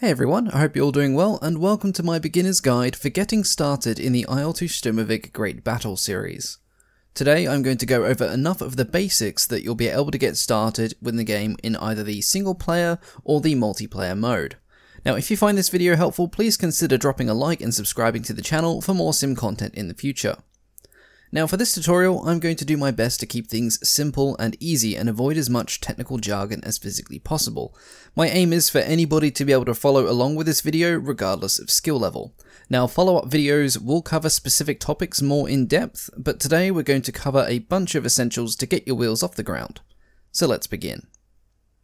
Hey everyone, I hope you're all doing well, and welcome to my beginner's guide for getting started in the IL-2 Sturmovik Great Battle series. Today I'm going to go over enough of the basics that you'll be able to get started with the game in either the single player or the multiplayer mode. Now if you find this video helpful, please consider dropping a like and subscribing to the channel for more sim content in the future. Now for this tutorial, I'm going to do my best to keep things simple and easy and avoid as much technical jargon as physically possible. My aim is for anybody to be able to follow along with this video regardless of skill level. Now follow-up videos will cover specific topics more in depth, but today we're going to cover a bunch of essentials to get your wheels off the ground. So let's begin.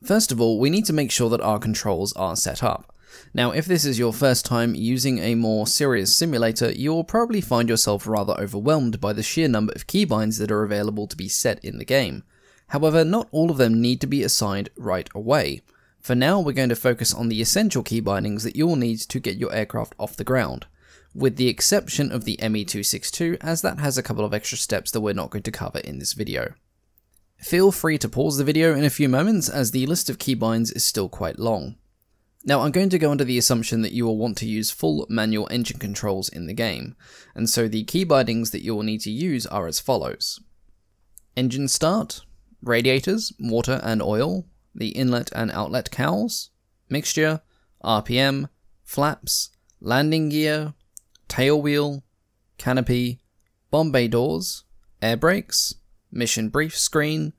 First of all, we need to make sure that our controls are set up. Now, if this is your first time using a more serious simulator, you'll probably find yourself rather overwhelmed by the sheer number of keybinds that are available to be set in the game. However, not all of them need to be assigned right away. For now, we're going to focus on the essential key bindings that you'll need to get your aircraft off the ground, with the exception of the ME262, as that has a couple of extra steps that we're not going to cover in this video. Feel free to pause the video in a few moments, as the list of keybinds is still quite long. Now I'm going to go under the assumption that you will want to use full manual engine controls in the game, and so the key bindings that you will need to use are as follows. Engine start, radiators, water and oil, the inlet and outlet cowls, mixture, RPM, flaps, landing gear, tail wheel, canopy, bomb bay doors, air brakes, mission brief screen,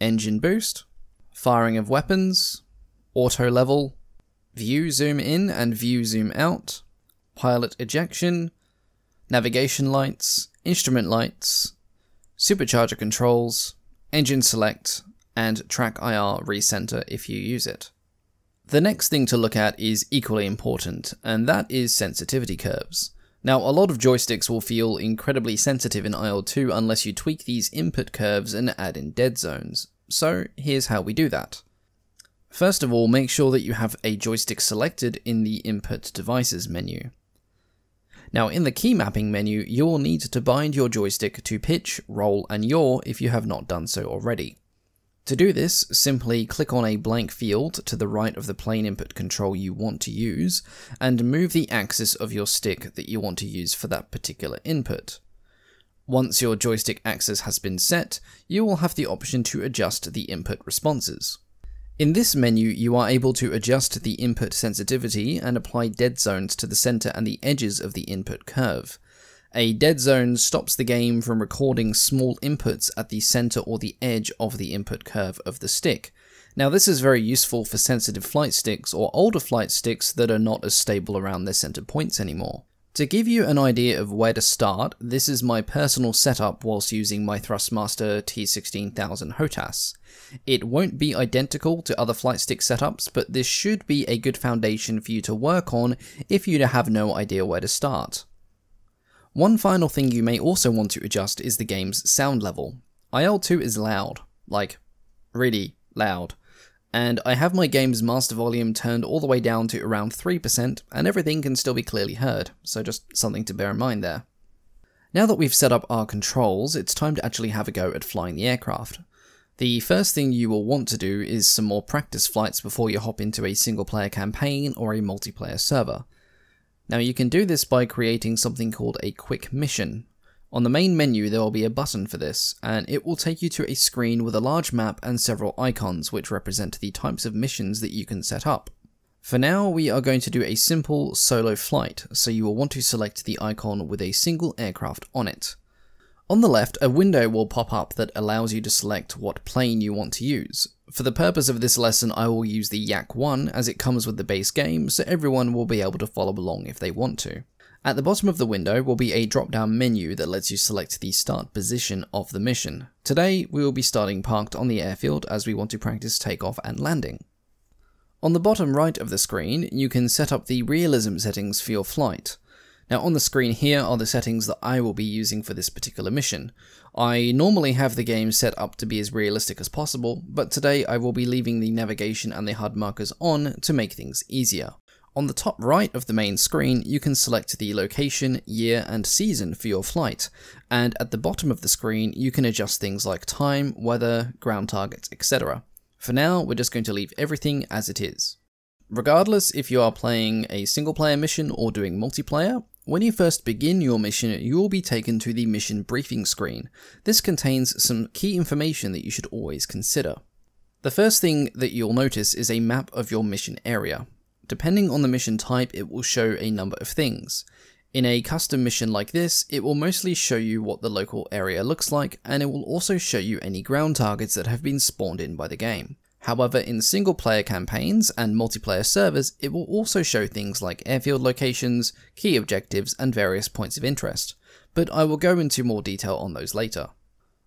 engine boost, firing of weapons, auto level, view zoom in and view zoom out, pilot ejection, navigation lights, instrument lights, supercharger controls, engine select, and track IR recenter if you use it. The next thing to look at is equally important, and that is sensitivity curves. Now a lot of joysticks will feel incredibly sensitive in IL-2 unless you tweak these input curves and add in dead zones. So here's how we do that. First of all, make sure that you have a joystick selected in the Input Devices menu. Now in the key mapping menu, you'll need to bind your joystick to pitch, roll and yaw if you have not done so already. To do this, simply click on a blank field to the right of the plane input control you want to use, and move the axis of your stick that you want to use for that particular input. Once your joystick axis has been set, you will have the option to adjust the input responses. In this menu, you are able to adjust the input sensitivity and apply dead zones to the center and the edges of the input curve. A dead zone stops the game from recording small inputs at the center or the edge of the input curve of the stick. Now this is very useful for sensitive flight sticks or older flight sticks that are not as stable around their center points anymore. To give you an idea of where to start, this is my personal setup whilst using my Thrustmaster T16000 HOTAS. It won't be identical to other flight stick setups, but this should be a good foundation for you to work on if you have no idea where to start. One final thing you may also want to adjust is the game's sound level. IL-2 is loud, like really loud. And I have my game's master volume turned all the way down to around 3%, and everything can still be clearly heard, so just something to bear in mind there. Now that we've set up our controls, it's time to actually have a go at flying the aircraft. The first thing you will want to do is some more practice flights before you hop into a single player campaign or a multiplayer server. Now you can do this by creating something called a quick mission. On the main menu there will be a button for this, and it will take you to a screen with a large map and several icons which represent the types of missions that you can set up. For now we are going to do a simple solo flight, so you will want to select the icon with a single aircraft on it. On the left, a window will pop up that allows you to select what plane you want to use. For the purpose of this lesson I will use the Yak-1 as it comes with the base game, so everyone will be able to follow along if they want to. At the bottom of the window will be a drop-down menu that lets you select the start position of the mission. Today, we will be starting parked on the airfield as we want to practice takeoff and landing. On the bottom right of the screen, you can set up the realism settings for your flight. Now on the screen here are the settings that I will be using for this particular mission. I normally have the game set up to be as realistic as possible, but today I will be leaving the navigation and the HUD markers on to make things easier. On the top right of the main screen, you can select the location, year, and season for your flight, and at the bottom of the screen, you can adjust things like time, weather, ground targets, etc. For now, we're just going to leave everything as it is. Regardless if you are playing a single player mission or doing multiplayer, when you first begin your mission, you will be taken to the mission briefing screen. This contains some key information that you should always consider. The first thing that you'll notice is a map of your mission area. Depending on the mission type, it will show a number of things. In a custom mission like this, it will mostly show you what the local area looks like, and it will also show you any ground targets that have been spawned in by the game. However, in single player campaigns and multiplayer servers, it will also show things like airfield locations, key objectives, and various points of interest, but I will go into more detail on those later.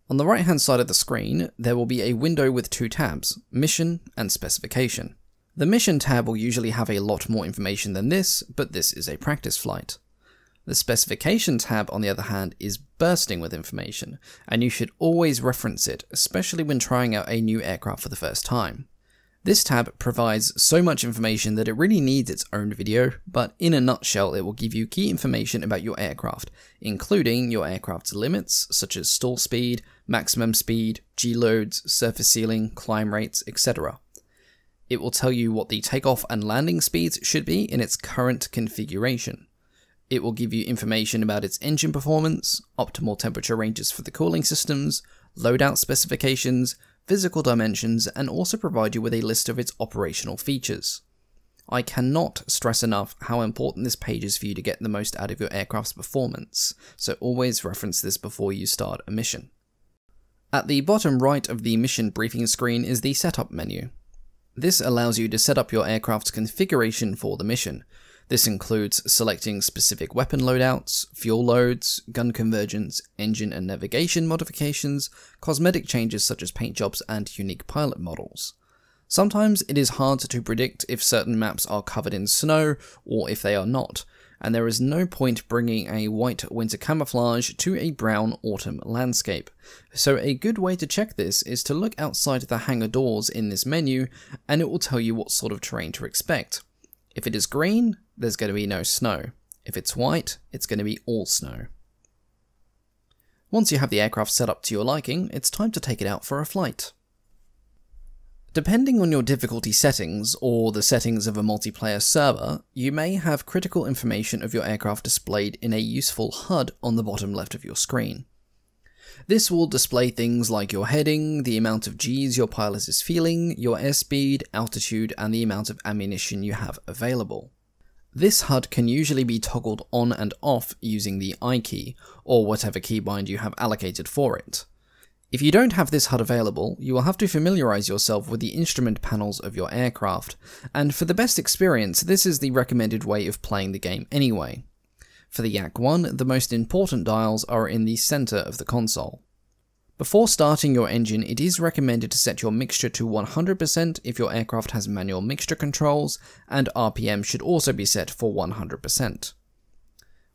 On the right hand side of the screen, there will be a window with two tabs, Mission and Specification. The Mission tab will usually have a lot more information than this, but this is a practice flight. The Specification tab, on the other hand, is bursting with information, and you should always reference it, especially when trying out a new aircraft for the first time. This tab provides so much information that it really needs its own video, but in a nutshell it will give you key information about your aircraft, including your aircraft's limits, such as stall speed, maximum speed, G-loads, surface ceiling, climb rates, etc. It will tell you what the takeoff and landing speeds should be in its current configuration. It will give you information about its engine performance, optimal temperature ranges for the cooling systems, loadout specifications, physical dimensions, and also provide you with a list of its operational features. I cannot stress enough how important this page is for you to get the most out of your aircraft's performance, so always reference this before you start a mission. At the bottom right of the mission briefing screen is the setup menu. This allows you to set up your aircraft's configuration for the mission. This includes selecting specific weapon loadouts, fuel loads, gun convergence, engine and navigation modifications, cosmetic changes such as paint jobs, and unique pilot models. Sometimes it is hard to predict if certain maps are covered in snow or if they are not, and there is no point bringing a white winter camouflage to a brown autumn landscape. So a good way to check this is to look outside the hangar doors in this menu, and it will tell you what sort of terrain to expect. If it is green, there's going to be no snow. If it's white, it's going to be all snow. Once you have the aircraft set up to your liking, it's time to take it out for a flight. Depending on your difficulty settings, or the settings of a multiplayer server, you may have critical information of your aircraft displayed in a useful HUD on the bottom left of your screen. This will display things like your heading, the amount of Gs your pilot is feeling, your airspeed, altitude, and the amount of ammunition you have available. This HUD can usually be toggled on and off using the I key, or whatever keybind you have allocated for it. If you don't have this HUD available, you will have to familiarize yourself with the instrument panels of your aircraft, and for the best experience, this is the recommended way of playing the game anyway. For the Yak-1, the most important dials are in the center of the console. Before starting your engine, it is recommended to set your mixture to 100% if your aircraft has manual mixture controls, and RPM should also be set for 100%.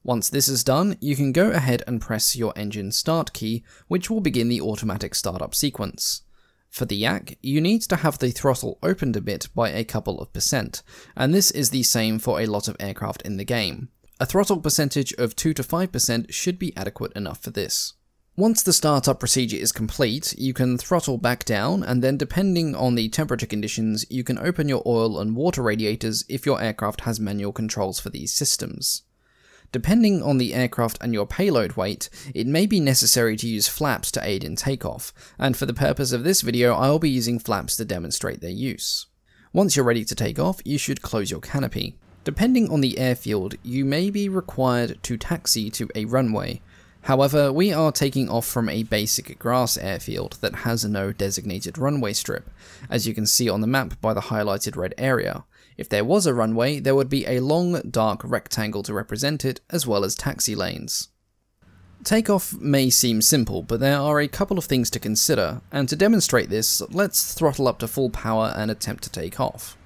Once this is done, you can go ahead and press your engine start key, which will begin the automatic startup sequence. For the Yak, you need to have the throttle opened a bit by a couple of %, and this is the same for a lot of aircraft in the game. A throttle percentage of 2 to 5% should be adequate enough for this. Once the startup procedure is complete, you can throttle back down, and then depending on the temperature conditions, you can open your oil and water radiators if your aircraft has manual controls for these systems. Depending on the aircraft and your payload weight, it may be necessary to use flaps to aid in takeoff, and for the purpose of this video I will be using flaps to demonstrate their use. Once you're ready to take off, you should close your canopy. Depending on the airfield, you may be required to taxi to a runway. However, we are taking off from a basic grass airfield that has no designated runway strip, as you can see on the map by the highlighted red area. If there was a runway, there would be a long, dark rectangle to represent it, as well as taxi lanes. Takeoff may seem simple, but there are a couple of things to consider, and to demonstrate this, let's throttle up to full power and attempt to take off.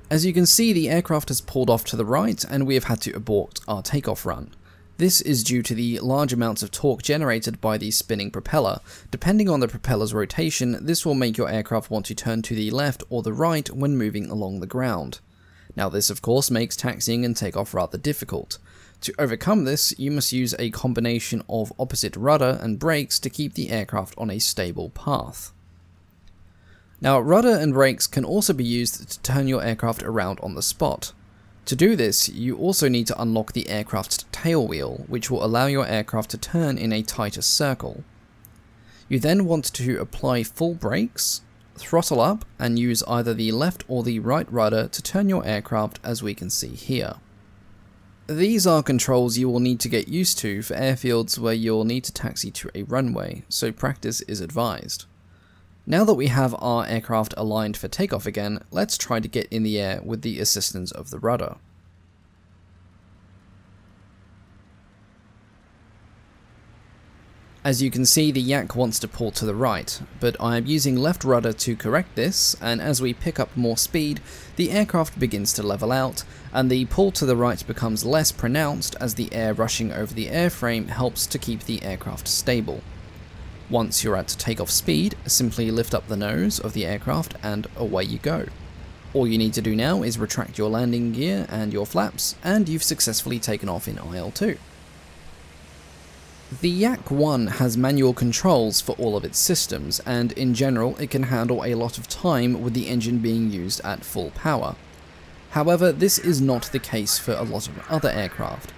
As you can see, the aircraft has pulled off to the right, and we have had to abort our takeoff run. This is due to the large amounts of torque generated by the spinning propeller. Depending on the propeller's rotation, this will make your aircraft want to turn to the left or the right when moving along the ground. Now this of course makes taxiing and takeoff rather difficult. To overcome this, you must use a combination of opposite rudder and brakes to keep the aircraft on a stable path. Now rudder and brakes can also be used to turn your aircraft around on the spot. To do this, you also need to unlock the aircraft's tail wheel, which will allow your aircraft to turn in a tighter circle. You then want to apply full brakes, throttle up, and use either the left or the right rudder to turn your aircraft, as we can see here. These are controls you will need to get used to for airfields where you'll need to taxi to a runway, so practice is advised. Now that we have our aircraft aligned for takeoff again, let's try to get in the air with the assistance of the rudder. As you can see, the yak wants to pull to the right, but I am using left rudder to correct this, and as we pick up more speed, the aircraft begins to level out, and the pull to the right becomes less pronounced as the air rushing over the airframe helps to keep the aircraft stable. Once you're at takeoff speed, simply lift up the nose of the aircraft and away you go. All you need to do now is retract your landing gear and your flaps, and you've successfully taken off in IL-2. The Yak 1 has manual controls for all of its systems, and in general it can handle a lot of time with the engine being used at full power. However, this is not the case for a lot of other aircraft.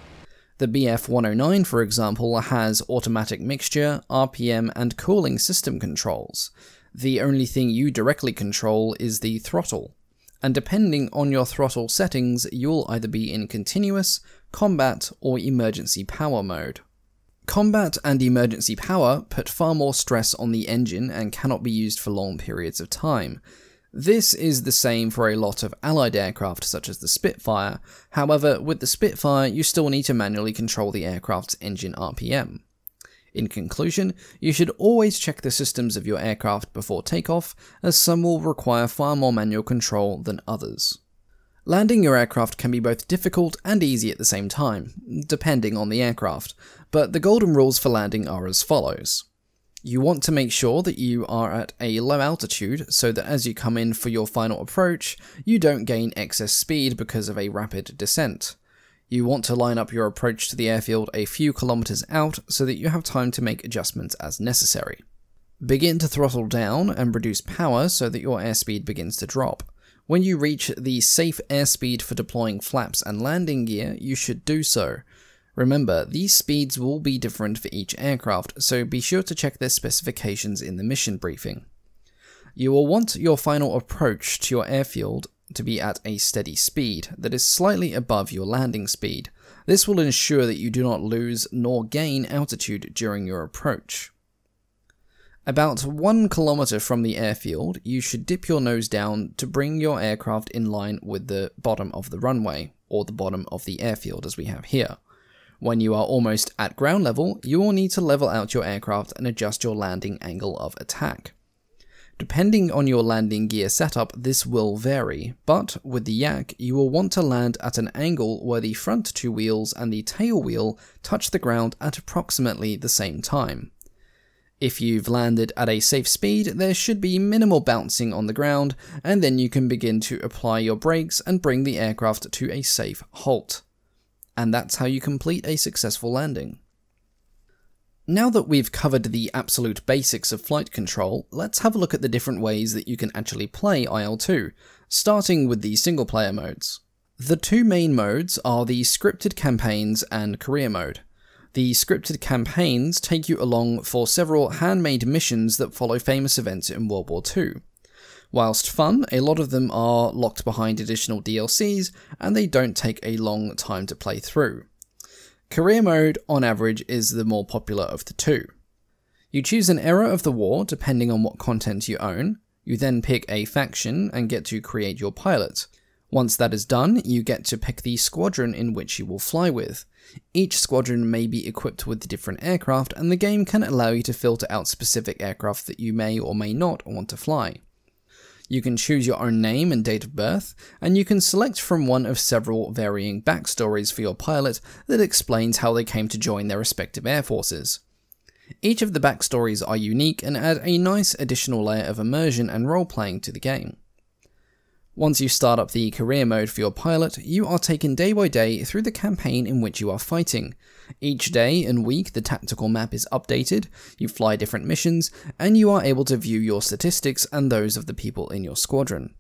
The BF-109, for example, has automatic mixture, RPM, and cooling system controls. The only thing you directly control is the throttle, and depending on your throttle settings, you'll either be in continuous, combat, or emergency power mode. Combat and emergency power put far more stress on the engine and cannot be used for long periods of time. This is the same for a lot of allied aircraft such as the Spitfire. However, with the Spitfire you still need to manually control the aircraft's engine RPM. In conclusion, you should always check the systems of your aircraft before takeoff, as some will require far more manual control than others. Landing your aircraft can be both difficult and easy at the same time, depending on the aircraft, but the golden rules for landing are as follows. You want to make sure that you are at a low altitude so that as you come in for your final approach, you don't gain excess speed because of a rapid descent. You want to line up your approach to the airfield a few kilometers out so that you have time to make adjustments as necessary. Begin to throttle down and reduce power so that your airspeed begins to drop. When you reach the safe airspeed for deploying flaps and landing gear, you should do so. Remember, these speeds will be different for each aircraft, so be sure to check their specifications in the mission briefing. You will want your final approach to your airfield to be at a steady speed that is slightly above your landing speed. This will ensure that you do not lose nor gain altitude during your approach. About 1 kilometer from the airfield, you should dip your nose down to bring your aircraft in line with the bottom of the runway, or the bottom of the airfield as we have here. When you are almost at ground level, you will need to level out your aircraft and adjust your landing angle of attack. Depending on your landing gear setup, this will vary, but with the Yak, you will want to land at an angle where the front two wheels and the tail wheel touch the ground at approximately the same time. If you've landed at a safe speed, there should be minimal bouncing on the ground, and then you can begin to apply your brakes and bring the aircraft to a safe halt. And that's how you complete a successful landing. Now that we've covered the absolute basics of flight control, let's have a look at the different ways that you can actually play IL-2, starting with the single player modes. The two main modes are the scripted campaigns and career mode. The scripted campaigns take you along for several handmade missions that follow famous events in World War II. Whilst fun, a lot of them are locked behind additional DLCs, and they don't take a long time to play through. Career mode, on average, is the more popular of the two. You choose an era of the war depending on what content you own. You then pick a faction and get to create your pilot. Once that is done, you get to pick the squadron in which you will fly with. Each squadron may be equipped with different aircraft, and the game can allow you to filter out specific aircraft that you may or may not want to fly. You can choose your own name and date of birth, and you can select from one of several varying backstories for your pilot that explains how they came to join their respective air forces. Each of the backstories are unique and add a nice additional layer of immersion and role-playing to the game. Once you start up the career mode for your pilot, you are taken day by day through the campaign in which you are fighting. Each day and week the tactical map is updated, you fly different missions, and you are able to view your statistics and those of the people in your squadron.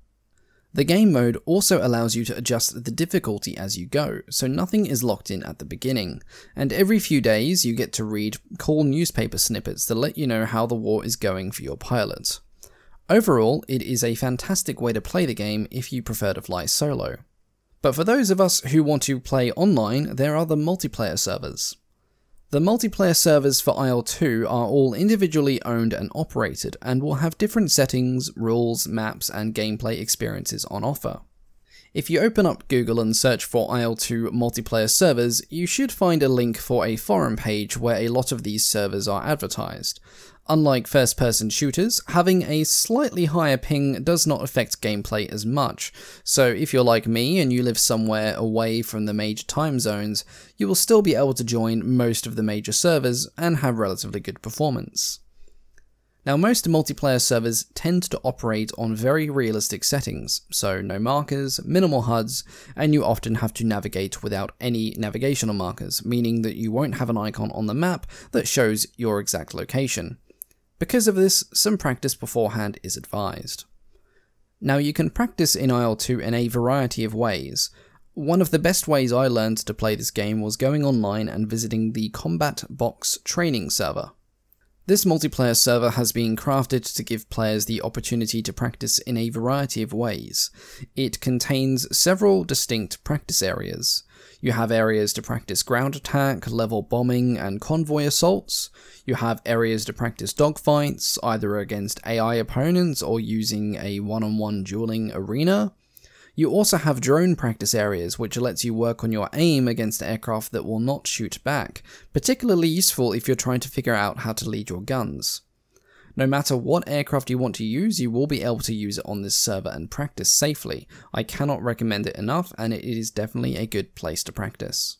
The game mode also allows you to adjust the difficulty as you go, so nothing is locked in at the beginning, and every few days you get to read cool newspaper snippets that let you know how the war is going for your pilot. Overall, it is a fantastic way to play the game if you prefer to fly solo. But for those of us who want to play online, there are the multiplayer servers. The multiplayer servers for IL-2 are all individually owned and operated, and will have different settings, rules, maps, and gameplay experiences on offer. If you open up Google and search for IL-2 multiplayer servers, you should find a link for a forum page where a lot of these servers are advertised. Unlike first-person shooters, having a slightly higher ping does not affect gameplay as much, so if you're like me and you live somewhere away from the major time zones, you will still be able to join most of the major servers and have relatively good performance. Now, most multiplayer servers tend to operate on very realistic settings, so no markers, minimal HUDs, and you often have to navigate without any navigational markers, meaning that you won't have an icon on the map that shows your exact location. Because of this, some practice beforehand is advised. Now, you can practice in IL-2 in a variety of ways. One of the best ways I learned to play this game was going online and visiting the Combat Box training server. This multiplayer server has been crafted to give players the opportunity to practice in a variety of ways. It contains several distinct practice areas. You have areas to practice ground attack, level bombing, and convoy assaults. You have areas to practice dogfights, either against AI opponents or using a one-on-one dueling arena. You also have drone practice areas, which lets you work on your aim against aircraft that will not shoot back, particularly useful if you're trying to figure out how to lead your guns. No matter what aircraft you want to use, you will be able to use it on this server and practice safely. I cannot recommend it enough, and it is definitely a good place to practice.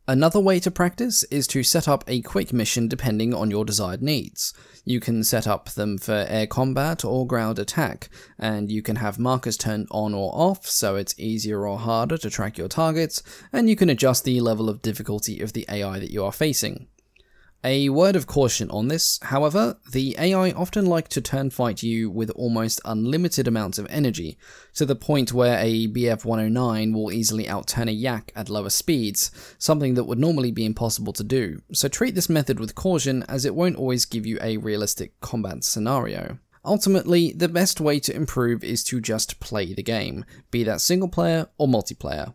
Another way to practice is to set up a quick mission depending on your desired needs. You can set up them for air combat or ground attack, and you can have markers turned on or off so it's easier or harder to track your targets, and you can adjust the level of difficulty of the AI that you are facing. A word of caution on this, however, the AI often like to turn fight you with almost unlimited amounts of energy, to the point where a BF-109 will easily outturn a Yak at lower speeds, something that would normally be impossible to do, so treat this method with caution as it won't always give you a realistic combat scenario. Ultimately, the best way to improve is to just play the game, be that single player or multiplayer.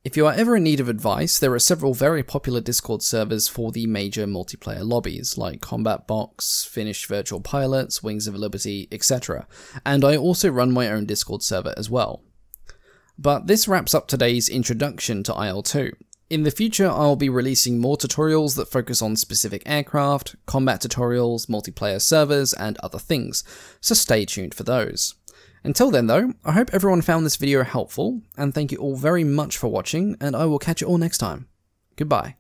If you are ever in need of advice, there are several very popular Discord servers for the major multiplayer lobbies, like Combat Box, Finnish Virtual Pilots, Wings of Liberty, etc. And I also run my own Discord server as well. But this wraps up today's introduction to IL-2. In the future, I'll be releasing more tutorials that focus on specific aircraft, combat tutorials, multiplayer servers, and other things, so stay tuned for those. Until then though, I hope everyone found this video helpful, and thank you all very much for watching, and I will catch you all next time. Goodbye.